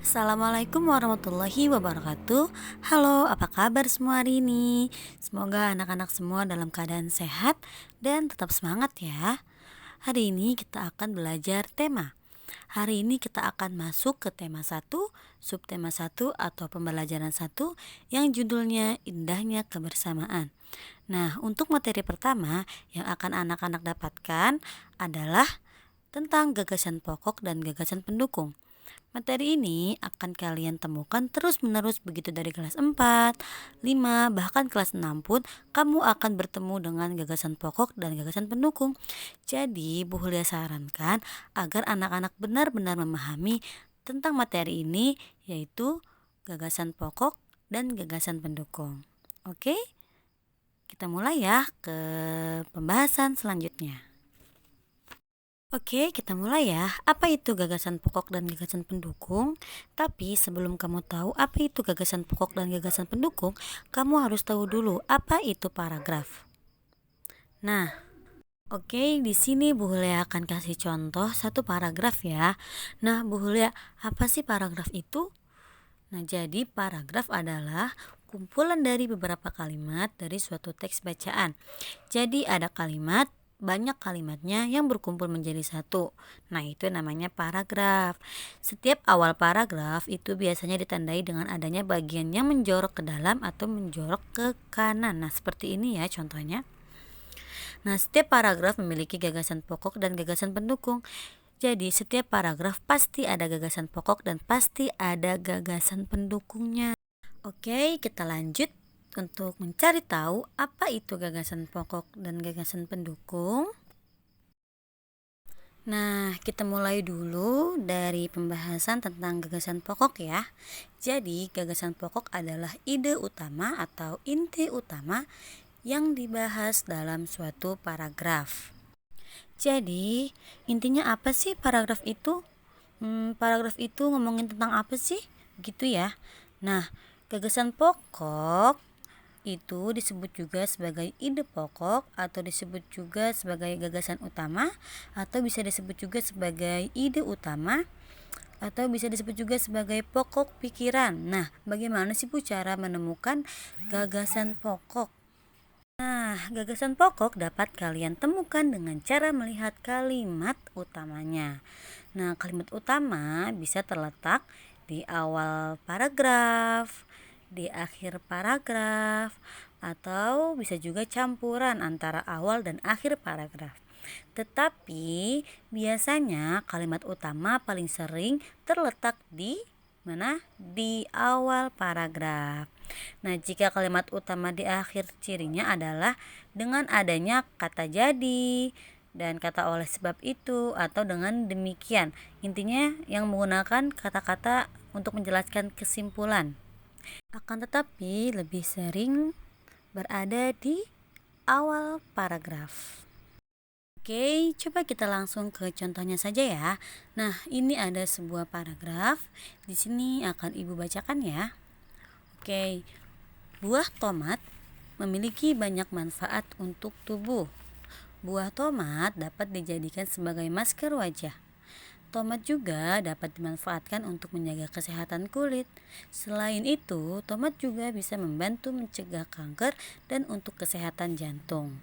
Assalamualaikum warahmatullahi wabarakatuh. Halo, apa kabar semua hari ini? Semoga anak-anak semua dalam keadaan sehat dan tetap semangat ya. Hari ini kita akan belajar tema. Hari ini kita akan masuk ke tema satu, subtema satu atau pembelajaran satu yang judulnya Indahnya Kebersamaan. Nah, untuk materi pertama yang akan anak-anak dapatkan adalah tentang gagasan pokok dan gagasan pendukung. Materi ini akan kalian temukan terus-menerus begitu dari kelas 4, 5, bahkan kelas 6 pun kamu akan bertemu dengan gagasan pokok dan gagasan pendukung. Jadi, Bu Hulia sarankan agar anak-anak benar-benar memahami tentang materi ini, yaitu gagasan pokok dan gagasan pendukung. Oke, kita mulai ya ke pembahasan selanjutnya. Oke, kita mulai ya. Apa itu gagasan pokok dan gagasan pendukung? Tapi sebelum kamu tahu apa itu gagasan pokok dan gagasan pendukung, kamu harus tahu dulu apa itu paragraf. Nah, oke, di sini Bu Hulia akan kasih contoh satu paragraf ya. Nah, Bu Hulia, apa sih paragraf itu? Nah, jadi paragraf adalah kumpulan dari beberapa kalimat dari suatu teks bacaan. Jadi ada kalimat, banyak kalimatnya yang berkumpul menjadi satu. Nah, itu namanya paragraf. Setiap awal paragraf itu biasanya ditandai dengan adanya bagian yang menjorok ke dalam atau menjorok ke kanan. Nah, seperti ini ya contohnya. Nah, setiap paragraf memiliki gagasan pokok dan gagasan pendukung. Jadi, setiap paragraf pasti ada gagasan pokok dan pasti ada gagasan pendukungnya. Oke, kita lanjut untuk mencari tahu apa itu gagasan pokok dan gagasan pendukung. Nah, kita mulai dulu dari pembahasan tentang gagasan pokok ya. Jadi, gagasan pokok adalah ide utama atau inti utama yang dibahas dalam suatu paragraf. Jadi, intinya apa sih paragraf itu? Paragraf itu ngomongin tentang apa sih? Gitu ya. Nah, gagasan pokok itu disebut juga sebagai ide pokok atau disebut juga sebagai gagasan utama atau bisa disebut juga sebagai ide utama atau bisa disebut juga sebagai pokok pikiran. Nah, bagaimana sih Bu cara menemukan gagasan pokok? Nah, gagasan pokok dapat kalian temukan dengan cara melihat kalimat utamanya. Nah, kalimat utama bisa terletak di awal paragraf, di akhir paragraf, atau bisa juga campuran antara awal dan akhir paragraf. Tetapi biasanya kalimat utama paling sering terletak di mana? Di awal paragraf. Nah, jika kalimat utama di akhir cirinya adalah dengan adanya kata jadi dan kata oleh sebab itu atau dengan demikian. Intinya yang menggunakan kata-kata untuk menjelaskan kesimpulan. Akan tetapi lebih sering berada di awal paragraf. Oke, coba kita langsung ke contohnya saja ya. Nah, ini ada sebuah paragraf. Di sini akan Ibu bacakan ya. Oke, buah tomat memiliki banyak manfaat untuk tubuh. Buah tomat dapat dijadikan sebagai masker wajah. Tomat juga dapat dimanfaatkan untuk menjaga kesehatan kulit. Selain itu, tomat juga bisa membantu mencegah kanker dan untuk kesehatan jantung.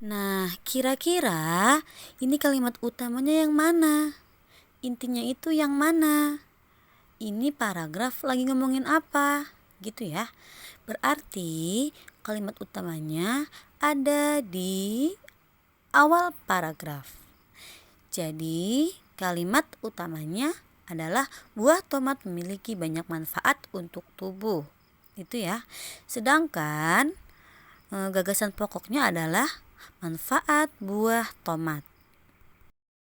Nah, kira-kira ini kalimat utamanya yang mana? Intinya itu yang mana? Ini paragraf lagi ngomongin apa? Gitu ya. Berarti kalimat utamanya ada di awal paragraf. Jadi, kalimat utamanya adalah buah tomat memiliki banyak manfaat untuk tubuh. Itu ya. Sedangkan gagasan pokoknya adalah manfaat buah tomat.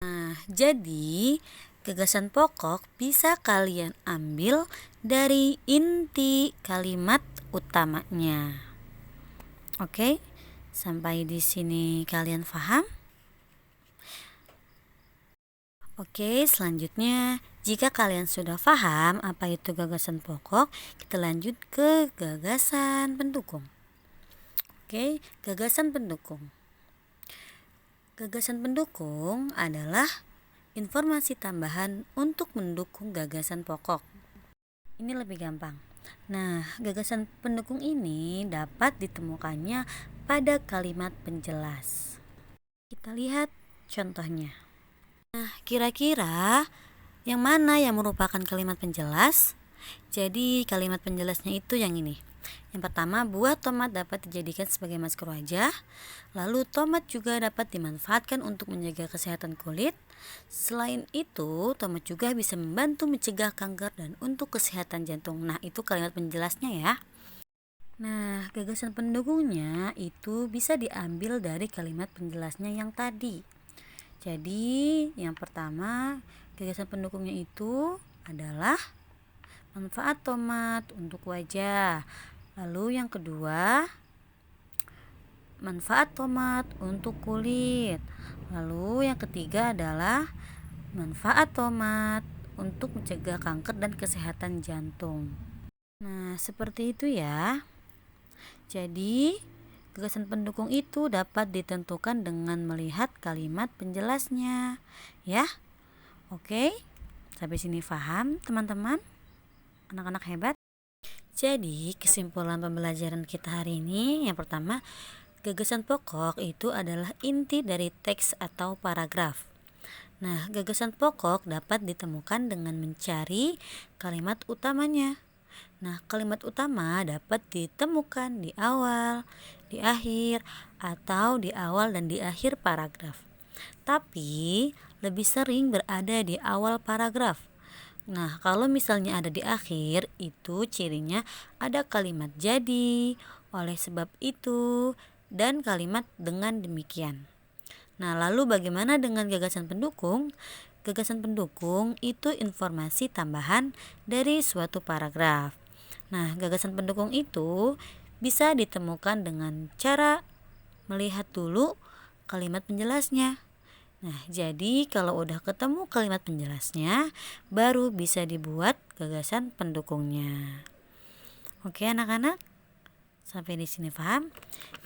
Nah, jadi gagasan pokok bisa kalian ambil dari inti kalimat utamanya. Oke, sampai di sini kalian paham? Oke, selanjutnya jika kalian sudah paham apa itu gagasan pokok, kita lanjut ke gagasan pendukung. Oke, gagasan pendukung. Gagasan pendukung adalah informasi tambahan untuk mendukung gagasan pokok. Ini lebih gampang. Nah, gagasan pendukung ini dapat ditemukannya pada kalimat penjelas. Kita lihat contohnya. Nah, kira-kira yang mana yang merupakan kalimat penjelas? Jadi, kalimat penjelasnya itu yang ini. Yang pertama, buah tomat dapat dijadikan sebagai masker wajah. Lalu, tomat juga dapat dimanfaatkan untuk menjaga kesehatan kulit. Selain itu, tomat juga bisa membantu mencegah kanker dan untuk kesehatan jantung. Nah, itu kalimat penjelasnya ya. Nah, gagasan pendukungnya itu bisa diambil dari kalimat penjelasnya yang tadi. Jadi, yang pertama, gagasan pendukungnya itu adalah manfaat tomat untuk wajah. Lalu yang kedua, manfaat tomat untuk kulit. Lalu yang ketiga adalah manfaat tomat untuk mencegah kanker dan kesehatan jantung. Nah, seperti itu ya. Jadi, gagasan pendukung itu dapat ditentukan dengan melihat kalimat penjelasnya. Ya. Oke. Sampai sini paham, teman-teman? Anak-anak hebat. Jadi, kesimpulan pembelajaran kita hari ini yang pertama, gagasan pokok itu adalah inti dari teks atau paragraf. Nah, gagasan pokok dapat ditemukan dengan mencari kalimat utamanya. Nah, kalimat utama dapat ditemukan di awal, di akhir, atau di awal dan di akhir paragraf. Tapi, lebih sering berada di awal paragraf. Nah, kalau misalnya ada di akhir, itu cirinya ada kalimat jadi, oleh sebab itu, dan kalimat dengan demikian. Nah, lalu bagaimana dengan gagasan pendukung? Gagasan pendukung itu informasi tambahan dari suatu paragraf. Nah, gagasan pendukung itu bisa ditemukan dengan cara melihat dulu kalimat penjelasnya. Nah, jadi kalau udah ketemu kalimat penjelasnya, baru bisa dibuat gagasan pendukungnya. Oke anak-anak, sampai di sini paham?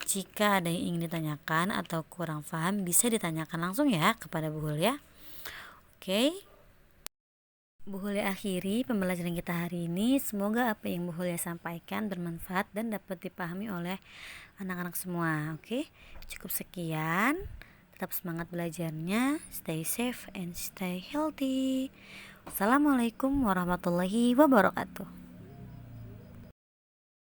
Jika ada yang ingin ditanyakan atau kurang paham, bisa ditanyakan langsung ya kepada Bu Hul ya. Oke. Bu Hul akhiri pembelajaran kita hari ini. Semoga apa yang Bu Hul sampaikan bermanfaat dan dapat dipahami oleh anak-anak semua. Oke, cukup sekian. Tetap semangat belajarnya, stay safe and stay healthy. Assalamualaikum warahmatullahi wabarakatuh.